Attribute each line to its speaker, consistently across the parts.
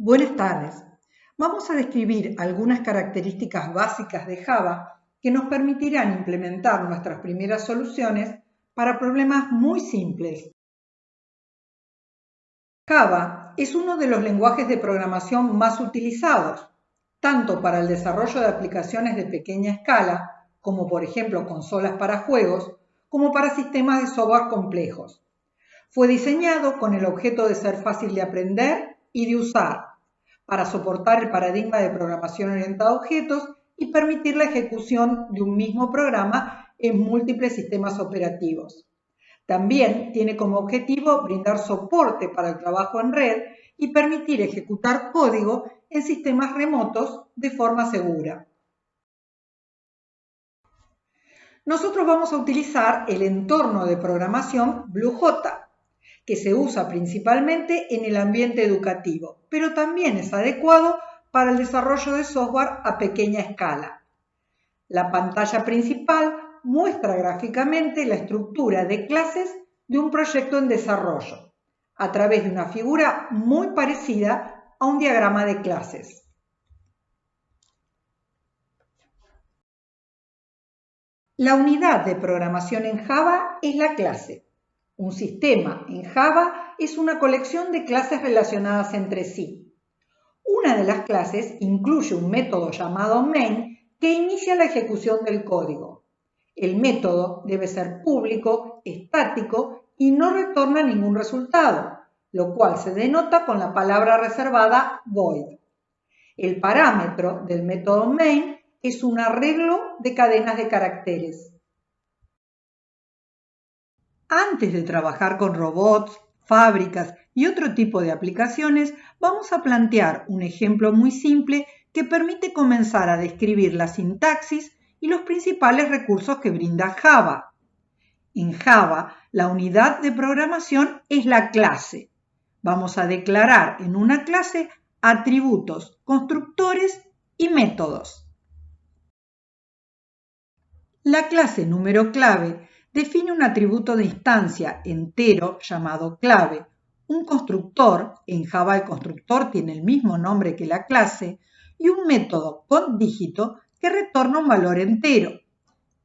Speaker 1: Buenas tardes. Vamos a describir algunas características básicas de Java que nos permitirán implementar nuestras primeras soluciones para problemas muy simples. Java es uno de los lenguajes de programación más utilizados, tanto para el desarrollo de aplicaciones de pequeña escala, como por ejemplo consolas para juegos, como para sistemas de software complejos. Fue diseñado con el objeto de ser fácil de aprender y de usar, para soportar el paradigma de programación orientada a objetos y permitir la ejecución de un mismo programa en múltiples sistemas operativos. También tiene como objetivo brindar soporte para el trabajo en red y permitir ejecutar código en sistemas remotos de forma segura. Nosotros vamos a utilizar el entorno de programación BlueJ, que se usa principalmente en el ambiente educativo, pero también es adecuado para el desarrollo de software a pequeña escala. La pantalla principal muestra gráficamente la estructura de clases de un proyecto en desarrollo, a través de una figura muy parecida a un diagrama de clases. La unidad de programación en Java es la clase. Un sistema en Java es una colección de clases relacionadas entre sí. Una de las clases incluye un método llamado main que inicia la ejecución del código. El método debe ser público, estático y no retorna ningún resultado, lo cual se denota con la palabra reservada void. El parámetro del método main es un arreglo de cadenas de caracteres. Antes de trabajar con robots, fábricas y otro tipo de aplicaciones, vamos a plantear un ejemplo muy simple que permite comenzar a describir la sintaxis y los principales recursos que brinda Java. En Java, la unidad de programación es la clase. Vamos a declarar en una clase atributos, constructores y métodos. La clase número clave define un atributo de instancia entero llamado clave, un constructor, en Java el constructor tiene el mismo nombre que la clase, y un método con dígito que retorna un valor entero.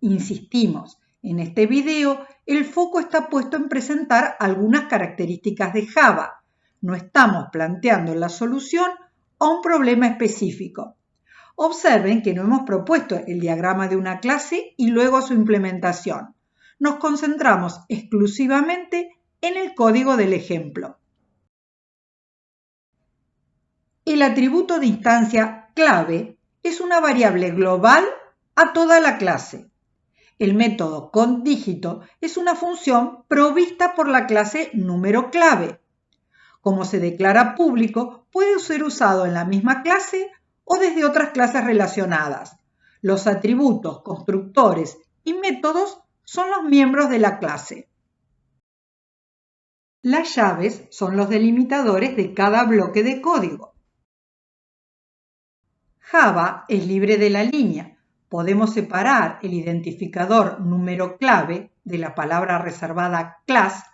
Speaker 1: Insistimos, en este video el foco está puesto en presentar algunas características de Java. No estamos planteando la solución a un problema específico. Observen que no hemos propuesto el diagrama de una clase y luego su implementación. Nos concentramos exclusivamente en el código del ejemplo. El atributo de instancia clave es una variable global a toda la clase. El método conDígito es una función provista por la clase número clave. Como se declara público, puede ser usado en la misma clase o desde otras clases relacionadas. Los atributos, constructores y métodos son los miembros de la clase. Las llaves son los delimitadores de cada bloque de código. Java es libre de la línea. Podemos separar el identificador número clave de la palabra reservada class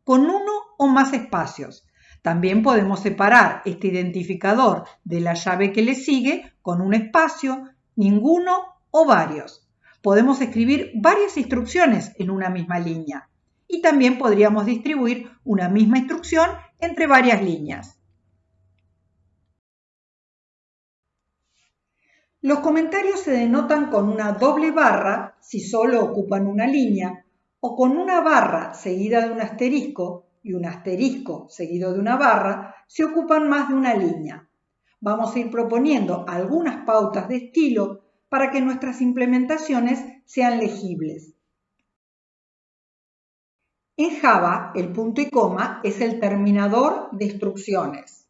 Speaker 1: con uno o más espacios. También podemos separar este identificador de la llave que le sigue con un espacio, ninguno o varios. Podemos escribir varias instrucciones en una misma línea y también podríamos distribuir una misma instrucción entre varias líneas. Los comentarios se denotan con una doble barra si solo ocupan una línea o con una barra seguida de un asterisco y un asterisco seguido de una barra si ocupan más de una línea. Vamos a ir proponiendo algunas pautas de estilo para que nuestras implementaciones sean legibles. En Java, el punto y coma es el terminador de instrucciones.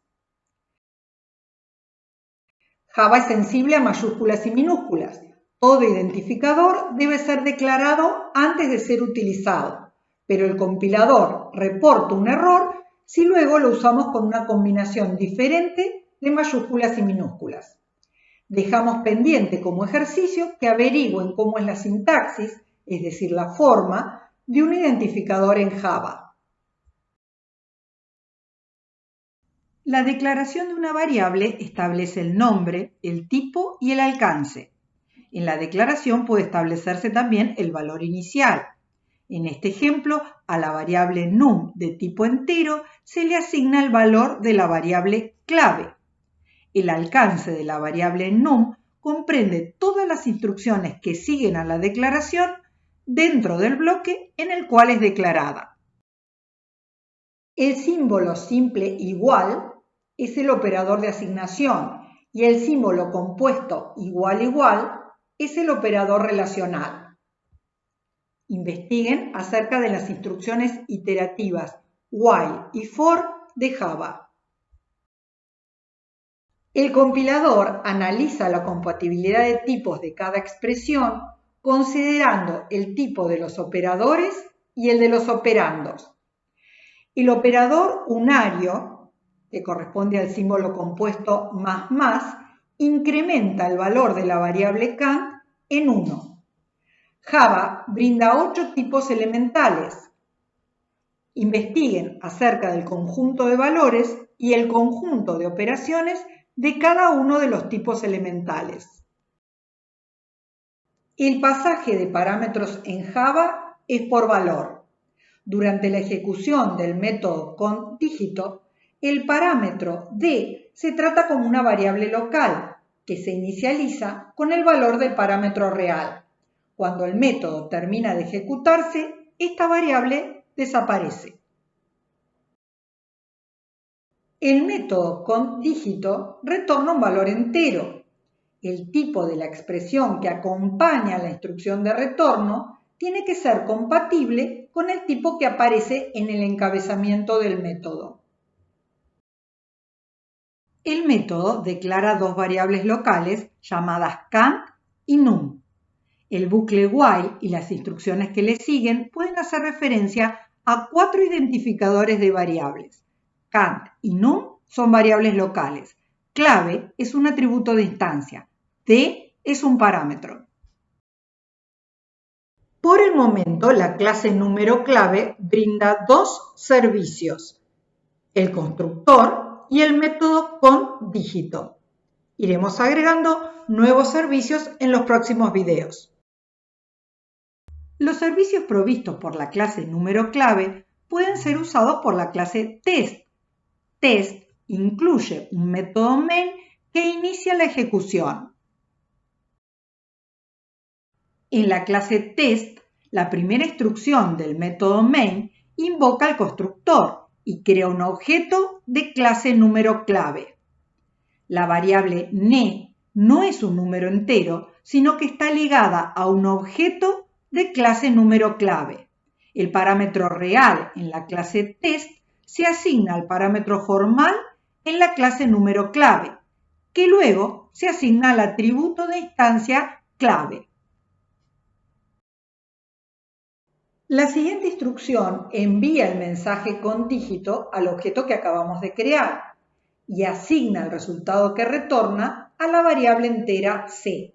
Speaker 1: Java es sensible a mayúsculas y minúsculas. Todo identificador debe ser declarado antes de ser utilizado, pero el compilador reporta un error si luego lo usamos con una combinación diferente de mayúsculas y minúsculas. Dejamos pendiente como ejercicio que averigüen cómo es la sintaxis, es decir, la forma de un identificador en Java. La declaración de una variable establece el nombre, el tipo y el alcance. En la declaración puede establecerse también el valor inicial. En este ejemplo, a la variable num de tipo entero se le asigna el valor de la variable clave. El alcance de la variable num comprende todas las instrucciones que siguen a la declaración dentro del bloque en el cual es declarada. El símbolo simple igual es el operador de asignación y el símbolo compuesto igual igual es el operador relacional. Investiguen acerca de las instrucciones iterativas while y for de Java. El compilador analiza la compatibilidad de tipos de cada expresión considerando el tipo de los operadores y el de los operandos. El operador unario, que corresponde al símbolo compuesto más, incrementa el valor de la variable count en 1. Java brinda 8 tipos elementales. Investiguen acerca del conjunto de valores y el conjunto de operaciones de cada uno de los tipos elementales. El pasaje de parámetros en Java es por valor. Durante la ejecución del método countDígito, el parámetro d se trata como una variable local que se inicializa con el valor del parámetro real. Cuando el método termina de ejecutarse, esta variable desaparece. El método countDígito retorna un valor entero. El tipo de la expresión que acompaña a la instrucción de retorno tiene que ser compatible con el tipo que aparece en el encabezamiento del método. El método declara dos variables locales llamadas count y num. El bucle while y las instrucciones que le siguen pueden hacer referencia a 4 identificadores de variables. Count y num son variables locales. Clave es un atributo de instancia. D es un parámetro. Por el momento, la clase número clave brinda dos servicios: el constructor y el método countDígito. Iremos agregando nuevos servicios en los próximos videos. Los servicios provistos por la clase número clave pueden ser usados por la clase test. Test incluye un método main que inicia la ejecución. En la clase test, la primera instrucción del método main invoca al constructor y crea un objeto de clase número clave. La variable ne no es un número entero, sino que está ligada a un objeto de clase número clave. El parámetro real en la clase test se asigna al parámetro formal en la clase número clave, que luego se asigna al atributo de instancia clave. La siguiente instrucción envía el mensaje countDígito al objeto que acabamos de crear y asigna el resultado que retorna a la variable entera c.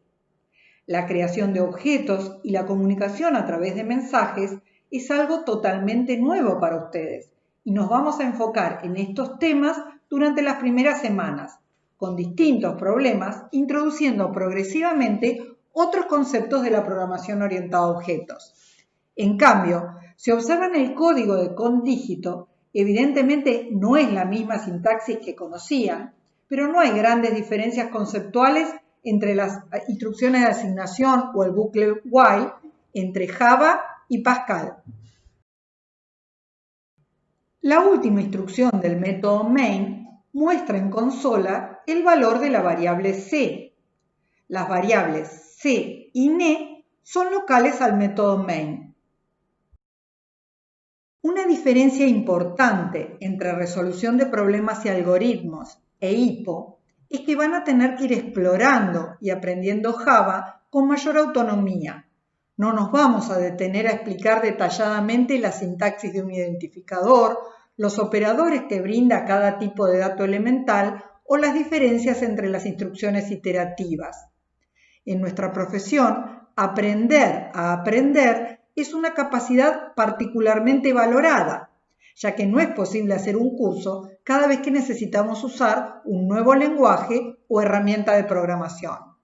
Speaker 1: La creación de objetos y la comunicación a través de mensajes es algo totalmente nuevo para ustedes y nos vamos a enfocar en estos temas durante las primeras semanas, con distintos problemas, introduciendo progresivamente otros conceptos de la programación orientada a objetos. En cambio, si observan el código de countDígito, evidentemente no es la misma sintaxis que conocían, pero no hay grandes diferencias conceptuales entre las instrucciones de asignación o el bucle while entre Java y Pascal. La última instrucción del método main muestra en consola el valor de la variable c. Las variables c y ne son locales al método main. Una diferencia importante entre resolución de problemas y algoritmos e HIPPO es que van a tener que ir explorando y aprendiendo Java con mayor autonomía. No nos vamos a detener a explicar detalladamente la sintaxis de un identificador, los operadores que brinda cada tipo de dato elemental o las diferencias entre las instrucciones iterativas. En nuestra profesión, aprender a aprender es una capacidad particularmente valorada, ya que no es posible hacer un curso cada vez que necesitamos usar un nuevo lenguaje o herramienta de programación.